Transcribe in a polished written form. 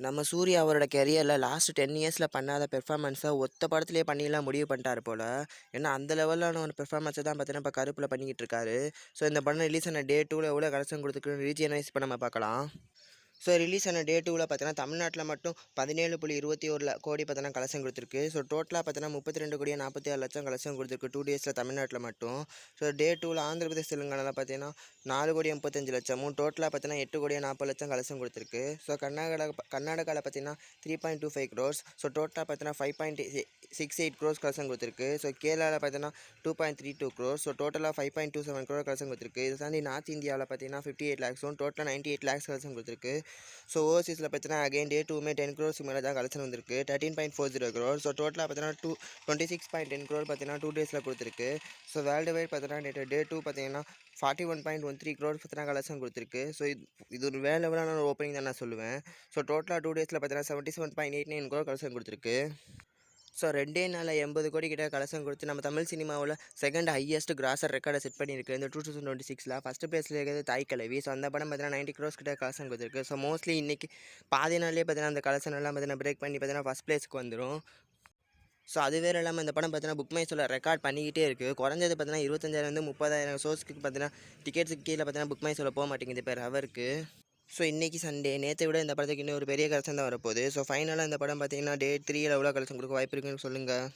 நம்ம சூர்யா அவரோட கெரியரில் லாஸ்ட் 10 இயர்ஸில் பண்ணாத பெர்ஃபார்மன்ஸை ஒத்த படத்துலேயே பண்ணிலாம் முடிவு பண்ணிட்டாரு போல். ஏன்னா அந்த லெவலான ஒரு பெர்ஃபார்மன்ஸை தான் பார்த்தீங்கன்னா இப்போ கருப்பில் பண்ணிக்கிட்டு இருக்காரு. ஸோ இந்த படம் ரிலீஸ் ஆன டே 2ல் எவ்வளோ கலெக்ஷன் கொடுத்துருக்குன்னு ரீஜியனைஸ் இப்போ நம்ம பார்க்கலாம். ஸோ ரிலீஸ் ஆன டே 2வில் பார்த்தீங்கன்னா தமிழ்நாட்டில் மட்டும் 17.21 கோடி பார்த்தீங்கன்னா கலெக்ஷன் கொடுத்துருக்கு. ஸோ டோட்டலாக பார்த்தீங்கன்னா 32,46,00,000 கலெக்ஷன் கொடுத்துருக்கு 2 டேஸில் தமிழ்நாட்டில் மட்டும். ஸோ டே 2வில் ஆந்திர பிரதேஷ் தெலுங்கானாவில் பார்த்தீங்கன்னா 4,35,00,000 டோட்டலாக பார்த்தீங்கன்னா 8,40,00,000 கலெக்ஷன் கொடுத்துருக்கு. ஸோ கர்நாடகாவில் பார்த்தீங்கன்னா 3.25 crores. ஸோ டோட்டலாக பார்த்தீங்கன்னா 5.68 crores கலெக்ஷன் கொடுத்துருக்கு. ஸோ கேரளாவில் பார்த்தீங்கன்னா 2.32 crores. ஸோ டோட்டலாக 5.27 crore கலெக்ஷன் கொடுத்துருக்கு. இது தாண்டி நார்த் இந்தியாவில் பார்த்தீங்கன்னா 58 lakhs டோட்டலாக 98 lakhs கலெக்ஷன் கொடுத்துருக்கு. ஸோ ஓவர்சீஸில் பார்த்தீங்கன்னா அகைன் டே 2மே 10 crores மேலே தான் கலெக்ஷன் வந்திருக்கு 13.40 crores. ஸோ டோட்டலாக பார்த்தீங்கன்னா 26.10 crore பார்த்தீங்கன்னா 2 டேஸில் கொடுத்துருக்கு. ஸோ வேர்ல்டு வைட் பார்த்தீங்கன்னா டே 2 பார்த்தீங்கன்னா 41.13 crore பார்த்தீங்கன்னா கலெக்ஷன் கொடுத்துருக்கு. ஸோ இது ஒரு வேறு லெவலான ஒரு ஓப்பனிங் தான் நான் சொல்லுவேன். ஸோ டோட்டலாக 2 டேஸில் பார்த்தீங்கன்னா 77.89 crore கலெக்ஷன் கொடுத்துருக்கு. ஸோ 2 நாளில் 80 கோடி கிட்ட கலெக்ஷன் கொடுத்து நம்ம தமிழ் சினிமாவில் செகண்ட் ஹையஸ்ட் கிராசர் ரெக்கார்டை செட் பண்ணியிருக்கு இந்த 2026. ஃபஸ்ட்டு பிளேஸில் இருக்கிறது தாய் கிழவி. ஸோ அந்த படம் பார்த்தீங்கன்னா 90 crores கிட்ட கலெக்ஷன் கொடுத்துருக்கு. ஸோ மோஸ்ட்லி இன்றைக்கி பாதி நாள்லேயே பார்த்தீங்கன்னா அந்த கலெக்ஷன் எல்லாம் பார்த்தீங்கன்னா பிரேக் பண்ணி பார்த்தீங்கன்னா ஃபஸ்ட் பிளேஸ்க்கு வந்துடும். ஸோ அது வேறு இல்லாமல் இந்த படம் பார்த்தீங்கன்னா புக் மை ஷோவில் ரெக்கார்ட் பண்ணிக்கிட்டே இருக்குது. குறைஞ்சது பார்த்தீங்கன்னா 25,000 30,000 ஷோஸ்க்கு பார்த்தீங்கன்னா டிக்கெட்ஸுக்கு கீழே பார்த்தீங்கன்னா புக் மை ஷோவில் போக மாட்டேங்குது பேர் ஹவருக்கு. ஸோ இன்றைக்கி சண்டே நேற்றை விட இந்த படத்துக்கு இன்னும் ஒரு பெரிய கலெக்ஷன் தான் வரப்போகுது. ஸோ ஃபைனலாக இந்த படம் பார்த்தீங்கன்னா டே 3ல் எவ்வளோ கலெக்ஷன் கொடுக்க வாய்ப்பு இருக்குன்னு சொல்லுங்கள்.